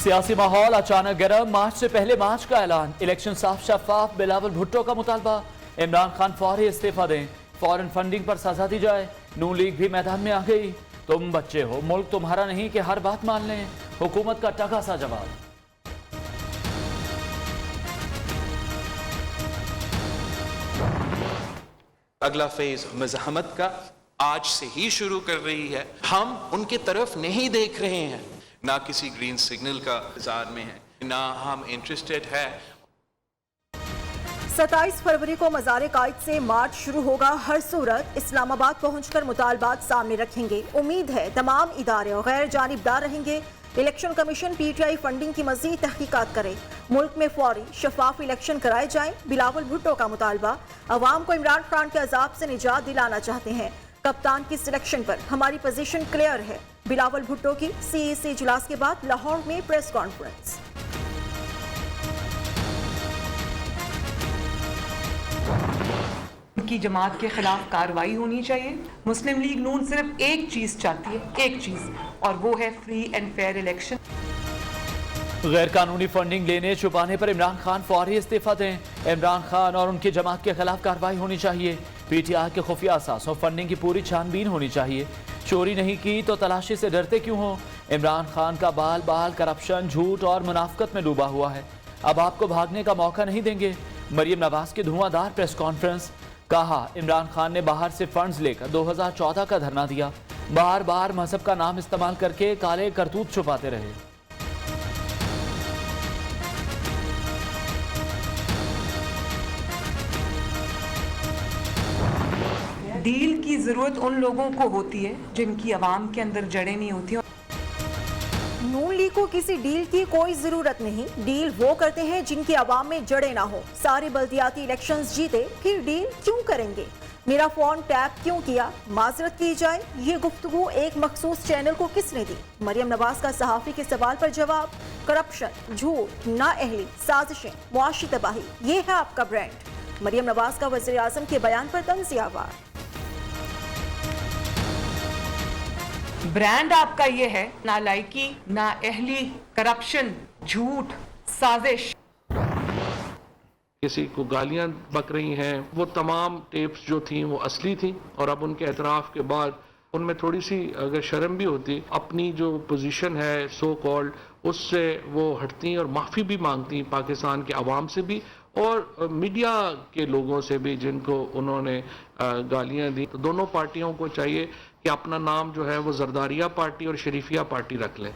सियासी माहौल अचानक गर्म, मार्च से पहले मार्च का ऐलान, इलेक्शन साफ शफाफ, बिलावल भुट्टो का मुतालबा, इमरान खान फौरी इस्तीफा दें, फॉरेन फंडिंग पर सजा दी जाए, नून लीग भी मैदान में आ गई। तुम बच्चे हो, मुल्क तुम्हारा नहीं कि हर बात मान लें, हुकूमत का टका सा जवाब। अगला फेज मज़ाहमत का आज से ही शुरू कर रही है। हम उनके तरफ नहीं देख रहे हैं, ना किसी ग्रीन सिग्नल का इंतजार में है, ना हम इंटरेस्टेड है। 27 फरवरी को मज़ार कायद से मार्च शुरू होगा। हर सूरत इस्लामाबाद पहुंचकर मुतालबात सामने रखेंगे। उम्मीद है तमाम इदारे और गैर जानिबदार रहेंगे। इलेक्शन कमीशन PTI फंडिंग की मज़ीद तहकीकात करे, मुल्क में फौरी शफाफ इलेक्शन कराए जाए। बिलावल भुट्टो का मुतालबा, अवाम को इमरान खान के अजाब से निजात दिलाना चाहते हैं। कप्तान की सिलेक्शन पर हमारी पोजीशन क्लियर है। बिलावल भुट्टो की CEC इजलास के बाद लाहौर में प्रेस कॉन्फ्रेंस। की जमात के खिलाफ कार्रवाई होनी चाहिए। मुस्लिम लीग नून सिर्फ एक चीज चाहती है, एक चीज, और वो है फ्री एंड फेयर इलेक्शन। गैर कानूनी फंडिंग लेने छुपाने पर इमरान खान फौरी इस्तीफा दें। इमरान खान और उनकी जमात के खिलाफ कार्रवाई होनी चाहिए। PTI के खुफिया असासों फंडिंग की पूरी छानबीन होनी चाहिए। चोरी नहीं की तो तलाशी से डरते क्यों हो? इमरान खान का बाल बाल करप्शन, झूठ और मुनाफकत में डूबा हुआ है। अब आपको भागने का मौका नहीं देंगे। मरियम नवाज की धुआंधार प्रेस कॉन्फ्रेंस, कहा इमरान खान ने बाहर से फंड्स लेकर 2014 का धरना दिया, बार बार मजहब का नाम इस्तेमाल करके काले करतूत छुपाते रहे। डील की जरूरत उन लोगों को होती है जिनकी आवाम के अंदर जड़ें नहीं होती। नून लीग को किसी डील की कोई जरूरत नहीं। डील वो करते हैं जिनकी आवाम में जड़े ना हो। सारे बल्दियाती इलेक्शंस जीते, फिर डील क्यों करेंगे? मेरा फोन टैप क्यों किया? माजरत की जाए। ये गुफ्तगू एक मखसूस चैनल को किसने दी? मरियम नवाज का सहाफी के सवाल पर जवाब, करप्शन, झूठ, नाअहली, साजिशें, मुआशी तबाही, ये है आपका ब्रांड। मरियम नवाज का वज़ीर आज़म के बयान पर तंज़ियावार। ब्रांड आपका ये है नालायकी, नाअहली, करप्शन, झूठ, साजिश। किसी को गालियां बक रही हैं, वो तमाम टेप्स जो थी वो असली थी, और अब उनके एतराफ़ के बाद उनमें थोड़ी सी अगर शर्म भी होती, अपनी जो पोजीशन है सो कॉल्ड उससे वो हटती और माफ़ी भी मांगती पाकिस्तान के अवाम से भी और मीडिया के लोगों से भी जिनको उन्होंने गालियां दी। तो दोनों पार्टियों को चाहिए कि अपना नाम जो है वो जरदारिया पार्टी और शरीफिया पार्टी रख लें।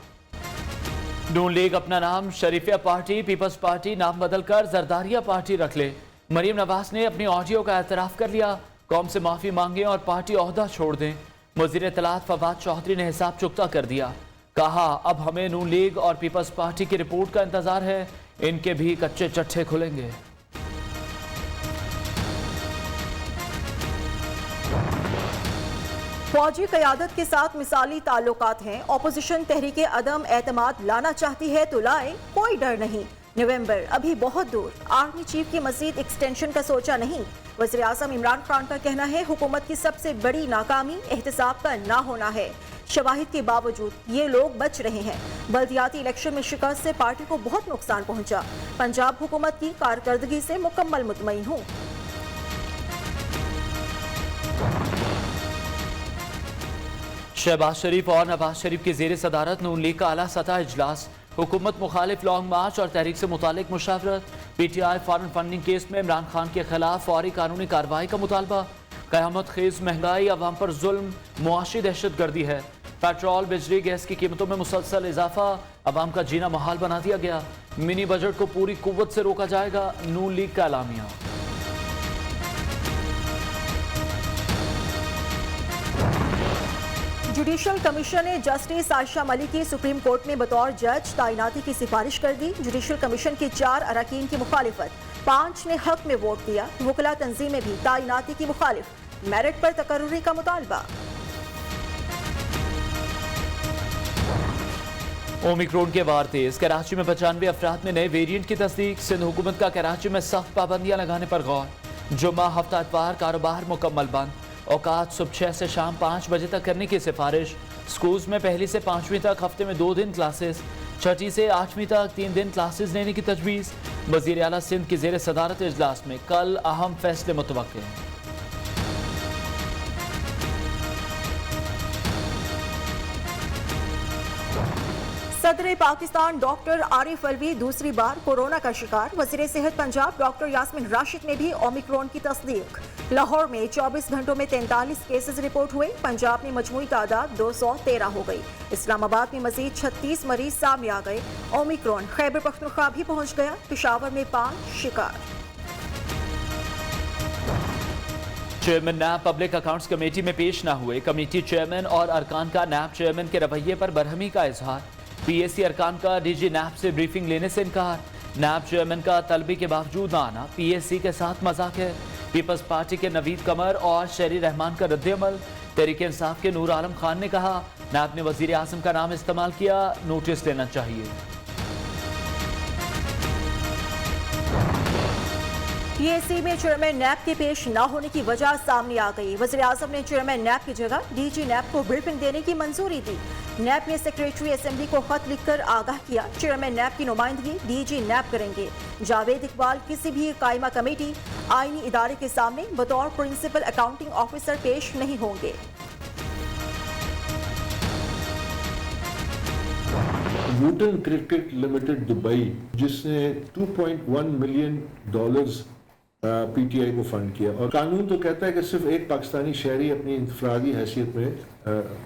नून लीग अपना नाम शरीफिया पार्टी, पीपल्स पार्टी नाम बदलकर जरदारिया पार्टी रख ले। मरियम नवाज ने अपनी ऑडियो का एतराफ़ कर लिया, कौम से माफ़ी मांगे और पार्टी ओहदा छोड़ दें। वज़ीर इत्तलात फवाद चौधरी ने हिसाब चुकता कर दिया, कहा अब हमें नून लीग और पीपल्स पार्टी की रिपोर्ट का इंतजार है, इनके भी कच्चे चट्टे खुलेंगे। फौजी क़यादत के साथ मिसाली ताल्लुकात हैं। ऑपोजिशन तहरीके अदम एतमाद लाना चाहती है तो लाए, कोई डर नहीं। नवंबर अभी बहुत दूर। आर्मी चीफ की मजीद एक्सटेंशन का सोचा नहीं। वज़ीर आज़म इमरान खान का कहना है हुकूमत की सबसे बड़ी नाकामी एहतसाब का ना होना है। शवाहिद के बावजूद ये लोग बच रहे हैं। बल्दियाती इलेक्शन में शिकस्त से पार्टी को बहुत नुकसान पहुंचा। पंजाब हुकूमत की कारकर्दगी से मुकम्मल मुतमईन हूँ। शहबाज शरीफ और नवाज शरीफ की ज़ेर सदारत नून लीग का आला सतह इजलास, हुकूमत मुखालिफ लॉन्ग मार्च और तहरीक से मुतालिक मुशावरत। PTI फॉरेन फंडिंग केस में इमरान खान के खिलाफ फौरी कानूनी कार्रवाई का मुतालबा। क़यामत खेज महंगाई, अवाम पर जुल्म, मुआशी दहशत गर्दी है। पेट्रोल, बिजली, गैस की कीमतों में मुसलसल इजाफा, अवाम का जीना महाल बना दिया गया। मिनी बजट को पूरी कुव्वत से रोका जाएगा, नून लीग का एलामिया। जुडिशल कमीशन ने जस्टिस आयशा मलिक की सुप्रीम कोर्ट में बतौर जज तैनाती की सिफारिश कर दी। जुडिशल कमीशन के 4 अरकान की मुखालिफत, 5 ने हक में वोट दिया। वकला तंजीमें भी तैनाती की मुखालिफ, मेरिट पर तकर्रुरी का मुतालबा। ओमिक्रॉन के वार तेज, कराची में 95 अफराद में नए वेरिएंट की तस्दीक। सिंध हुकूमत का कराची में सख्त पाबंदियां लगाने पर गौर। जुम्मा, हफ्ता इतवार कारोबार मुकम्मल बंद। औकात सुबह 6 से शाम 5 बजे तक करने की सिफारिश। स्कूल्स में पहली से 5वीं तक हफ्ते में 2 दिन क्लासेस। छठी से 8वीं तक 3 दिन क्लासेस लेने की तजवीज़। वज़ीर आला सिंध की ज़ेर सदारत इजलास में कल अहम फैसले मुतवक्के हैं। सदर पाकिस्तान डॉक्टर आरिफ अलवी दूसरी बार कोरोना का शिकार। वज़ीर सेहत पंजाब डॉक्टर यास्मीन राशिद में भी ओमिक्रॉन की तस्दीक। लाहौर में 24 घंटों में 43 केसेस रिपोर्ट हुए। पंजाब में मजमूई तादाद 213 हो गई। इस्लामाबाद में मजीद 36 मरीज सामने आ गए। ओमिक्रॉन खैबर पख्तूनख्वा भी पहुंच गया। पेशावर में 5 शिकार। चेयरमैन नैब पब्लिक अकाउंट्स कमेटी में पेश न हुए। कमेटी चेयरमैन और अरकान का नैब चेयरमैन के रवैये पर बरहमी का इजहार। पीएसी अरकान का डीजी नैब से ब्रीफिंग लेने से इनकार। नैब चेयरमैन का तलबी के बावजूद न आना पीएसी के साथ मजाक है। पीपल्स पार्टी के नवीद कमर और शहरी रहमान का रद्द-ए-अमल। तहरीक इंसाफ के नूर आलम खान ने कहा नैब ने वजीर आजम का नाम इस्तेमाल किया, नोटिस लेना चाहिए। पीएसी में चेयरमैन नैब के पेश न होने की वजह सामने आ गई। वज़ीर आज़म ने चेयरमैन नैब की जगह डीजी नैब को ब्रीफिंग देने की मंजूरी दी। नैब ने सेक्रेटरी असेंबली को खत लिखकर आगाह किया चेयरमैन नैब की नुमाइंदगी डीजी नैब करेंगे। जावेद इकबाल किसी भी कायमा कमेटी आईनी इदारे के सामने बतौर प्रिंसिपल अकाउंटिंग ऑफिसर पेश नहीं होंगे। वुडन क्रिकेट लिमिटेड दुबई जिसने $2.1 मिलियन पीटीआई को फंड किया, और कानून तो कहता है कि सिर्फ एक पाकिस्तानी शहरी अपनी इंफरादी हैसियत में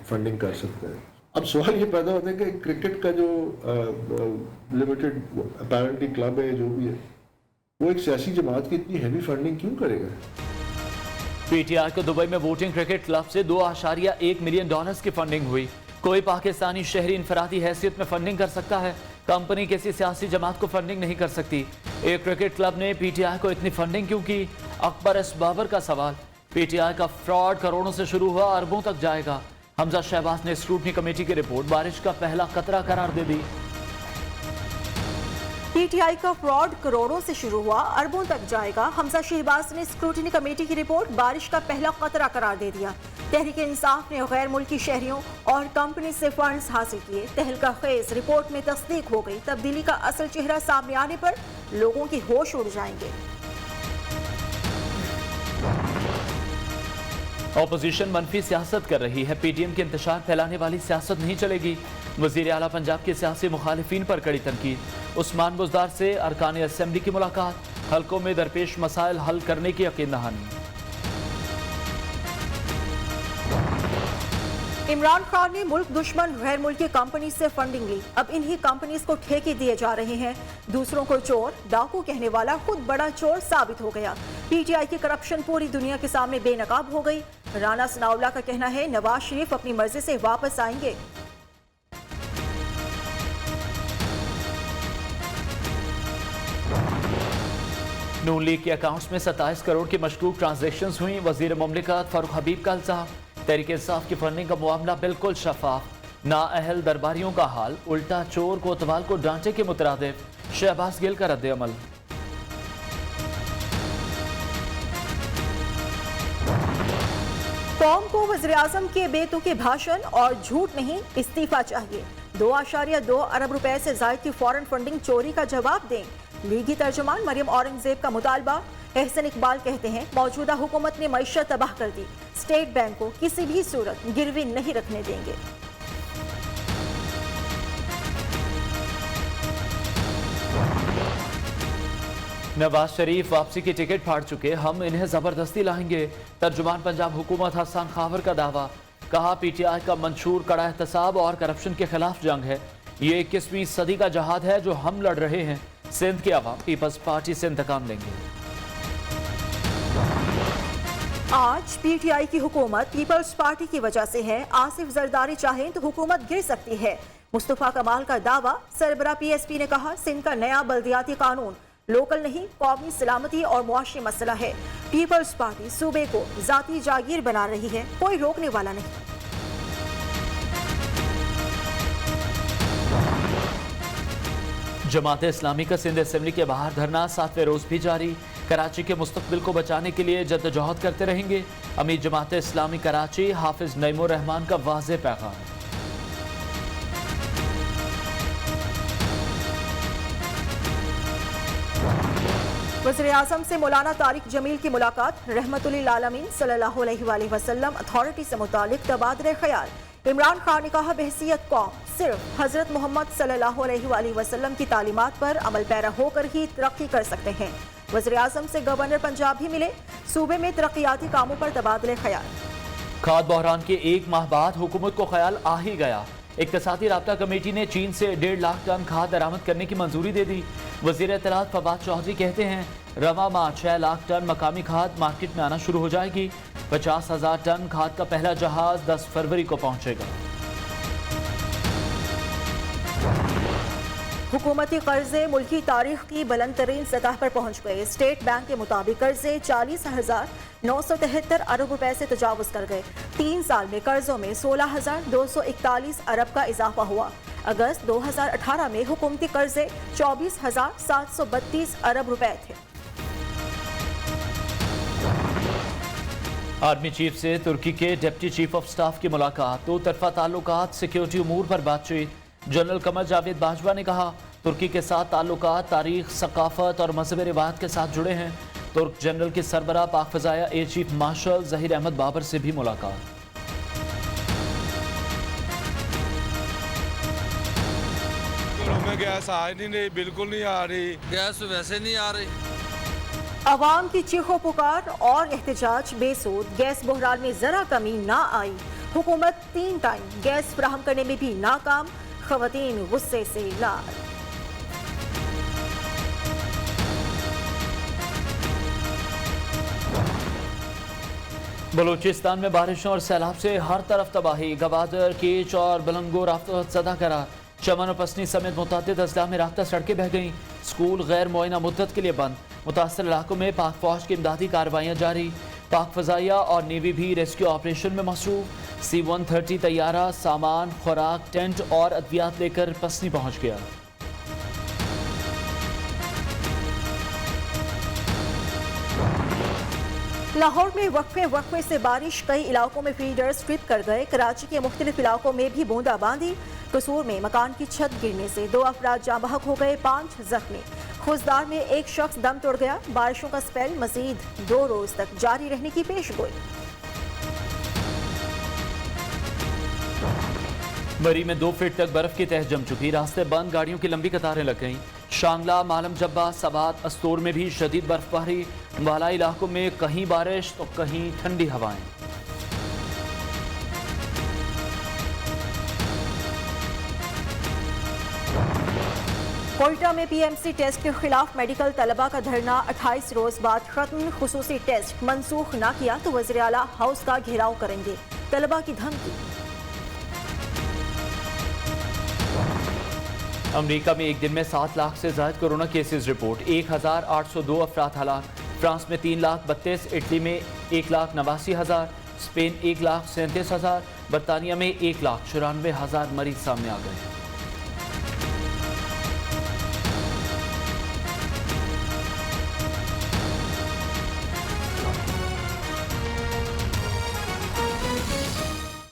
फंडिंग कर सकता है। अब सवाल ये पैदा होता है कि क्रिकेट का जो लिमिटेड अपैरेंटली क्लब है, जो भी है, वो एक सियासी जमात की इतनी हैवी फंडिंग क्यों करेगा? पीटीआई को दुबई में वोटिंग क्रिकेट क्लब से $2.1 मिलियन की फंडिंग हुई। कोई पाकिस्तानी शहरी इंफरादी हैसियत में फंडिंग कर सकता है, कंपनी किसी सियासी जमात को फंडिंग नहीं कर सकती। एक क्रिकेट क्लब ने पीटीआई को इतनी फंडिंग क्यों की? अकबर एस बाबर का सवाल। पीटीआई का फ्रॉड करोड़ों से शुरू हुआ, अरबों तक जाएगा। हमजा शहबाज ने स्क्रूटनी कमेटी की रिपोर्ट बारिश का पहला कतरा करार दे दी। पीटीआई का फ्रॉड करोड़ों से शुरू हुआ, अरबों तक जाएगा। हमजा शहबाज ने स्क्रूटनी कमेटी की रिपोर्ट बारिश का पहला खतरा करार दे दिया। तहरीक इंसाफ ने गैर मुल्की शहरियों और कंपनी से फंड्स हासिल किए। तहलका खेज रिपोर्ट में तस्दीक हो गई। तब्दीली का असल चेहरा सामने आने पर लोगों की होश उड़ जाएंगे। ऑपोजिशन मनफी सियासत कर रही है। पीटीएम की इंतशार फैलाने वाली सियासत नहीं चलेगी। वजीर आला पंजाब के सियासी मुखालिफिन पर कड़ी तनकीद। उस्मान बुज़दार से अरकान असेंबली की मुलाकात। हल्कों में दरपेश मसाइल हल करने की यकीन दहानी। इमरान खान ने मुल्क दुश्मन गैर मुल्की कंपनी से फंडिंग ली। अब इन्हीं कंपनीज को ठेके दिए जा रहे हैं। दूसरों को चोर डाकू कहने वाला खुद बड़ा चोर साबित हो गया। पीटीआई की करप्शन पूरी दुनिया के सामने बेनकाब हो गई। राना सनाउल्लाह का कहना है नवाज शरीफ अपनी मर्जी से वापस आएंगे। नून लीग के अकाउंट्स में 27 करोड़ की मशकूक ट्रांजैक्शंस हुई। वजीर मुमलिकत फारूक हबीब का इल्जाम। तहरीक इंसाफ की फंडिंग का मामला बिल्कुल शफाफ। नाअहल दरबारियों का हाल उल्टा चोर कोतवाल को डांटे के मुतरादिफ। शहबाज गिल का रद्द-ए-अमल। कौम को वज़ीर-ए-आज़म के बेतुके भाषण और झूठ नहीं, इस्तीफा चाहिए। 2.2 अरब रुपए से जायद की फॉरेन फंडिंग चोरी का जवाब दें। लीगी तर्जुमान मरियम औरंगजेब का मुतालबा। एहसन इकबाल कहते हैं मौजूदा हुकूमत ने मईशत तबाह कर दी। स्टेट बैंक को किसी भी सूरत गिरवी नहीं रखने देंगे। नवाज शरीफ वापसी की टिकट फाड़ चुके, हम इन्हें जबरदस्ती लाएंगे। तर्जुमान पंजाब हुकूमत हसन खावर का दावा। कहा पीटीआई का मंशूर कड़ा एहतसाब और करप्शन के खिलाफ जंग है। ये 21वीं सदी का जहाद है जो हम लड़ रहे हैं। सिंध के अवाम पीपल्स पार्टी से इंतकाम लेंगे। आज पीटीआई की हुकूमत पीपल्स पार्टी की वजह से है। आसिफ जरदारी चाहें तो हुकूमत गिर सकती है। मुस्तफा कमाल का दावा। सरबरा पीएसपी ने कहा सिंध का नया बल्दियाती कानून लोकल नहीं, कौमी सलामती और मुआशी मसला है। पीपल्स पार्टी सूबे को जाती जागीर बना रही है, कोई रोकने वाला नहीं। जमात इस्लामी का सिंध असेंबली के बाहर धरना 7वें रोज भी जारी। कराची के मुस्तकबिल को बचाने के लिए जद्दोजहद करते रहेंगे। अमीर जमात इस्लामी कराची हाफिज नईमुर रहमान का वाज़ेह पैगाम। वज़ीर आज़म से मौलाना तारिक जमील की मुलाकात, रहमतुल्लिल आलमीन सल्लल्लाहु अलैहि वसल्लम अथॉरिटी से मुतालिक तबादले ख्याल। इमरान खान ने कहा बहसियत कौम सिर्फ हजरत मोहम्मद सल्लल्लाहु अलैहि वसल्लम की तालीमात पर अमल पैरा होकर ही तरक्की कर सकते हैं। वज़ीर आज़म से गवर्नर पंजाब भी मिले, सूबे में तरक्याती कामों पर तबादले ख्याल। खाद बहरान के एक माह बाद हुकूमत को ख्याल आ ही गया। इक्तिसादी राब्ता कमेटी ने चीन से 1.5 लाख टन खाद दरामद करने की मंजूरी दे दी। वज़ीर इत्तलात फवाद चौधरी कहते हैं रवा माह 6 लाख टन मकामी खाद मार्केट में आना शुरू हो जाएगी। 50,000 टन खाद का पहला जहाज 10 फरवरी को पहुंचेगा। हुकूमती कर्जे मुल्की तारीख की बुलंद तरीन सतह पर पहुँच गए। स्टेट बैंक के मुताबिक कर्जे 40,973 अरब रुपए से तजावुज कर गए। 3 साल में कर्जों में 16,241 अरब का इजाफा हुआ। अगस्त 2018 में हुकूमती कर्जे 24,732 अरब रुपए थे। आर्मी चीफ से तुर्की के डिप्टी चीफ ऑफ स्टाफ की मुलाकात, 2 तरफा ताल्लुकात, सिक्योरिटी उमूर पर बातचीत। जनरल कमर जावेद बाजवा ने कहा तुर्की के साथ ताल्लुकात तारीख, सकाफत और मजहबी रिवायत के साथ जुड़े हैं। तुर्क जनरल के सरबराह पाक फ़ज़ाया air chief marshal Zaheer Ahmed Babar से भी मुलाकात। में गैस आ ही नहीं रही, बिल्कुल नहीं आ रही, गैस वैसे नहीं आ रही। अवाम की चीखों पुकार और एहतजाज बेसूद, गैस बहरान में जरा कमी ना आई। हुकूमत 3 टाइम गैस फराहम करने में भी नाकाम, खवातीन गुस्से से लाल। बलूचिस्तान में बारिशों और सैलाब से हर तरफ तबाही, गवादर, केच और बलंगो राफ्ता सदा करा। चमन और पसनी समेत मुतादिद अजला में राफ्ता सड़कें बह गईं। स्कूल गैर मुआयना मुद्दत के लिए बंद। मुतासर इलाकों में पाक फौज की इमदादी कार्रवाइयाँ जारी। पाक फ़ज़ाइया और नेवी भी रेस्क्यू ऑपरेशन में मसरूफ। C-130 तैयारा सामान, खुराक, टेंट और अद्वियात लेकर पसनी पहुँच गया। लाहौर में वक्फे से बारिश, कई इलाकों में फीडर स्ट्रिप कर गए। कराची के मुख्तलिफ इलाकों में भी बूंदाबांदी। कसूर में मकान की छत गिरने से 2 अफराद जाँ बहक हो गए, 5 जख्मी। खुजदार में 1 शख्स दम तोड़ गया। बारिशों का स्पेल मजीद 2 रोज तक जारी रहने की पेशगोई। मरी में 2 फीट तक बर्फ की तह जम चुकी, रास्ते बंद, गाड़ियों की लंबी कतारें लग गईं। शांगला, मालम जब्बा, सबात, अस्तोर में भी शदीद बर्फबारी। बालाई इलाकों में कहीं बारिश तो कहीं ठंडी हवाएं। कोयटा में PMC टेस्ट के खिलाफ मेडिकल तलबा का धरना 28 रोज बाद खत्म। खुसूसी टेस्ट मनसूख ना किया तो वज़ीर आला हाउस का घेराव करेंगे, तलबा की धमकी। अमेरिका में एक दिन में 7 लाख से ज्यादा कोरोना केसेस रिपोर्ट, 1,802 अफराद हलाक। फ्रांस में 3,32,000, इटली में 1,89,000, स्पेन 1,37,000, बरतानिया में 1,94,000 मरीज सामने आ गए।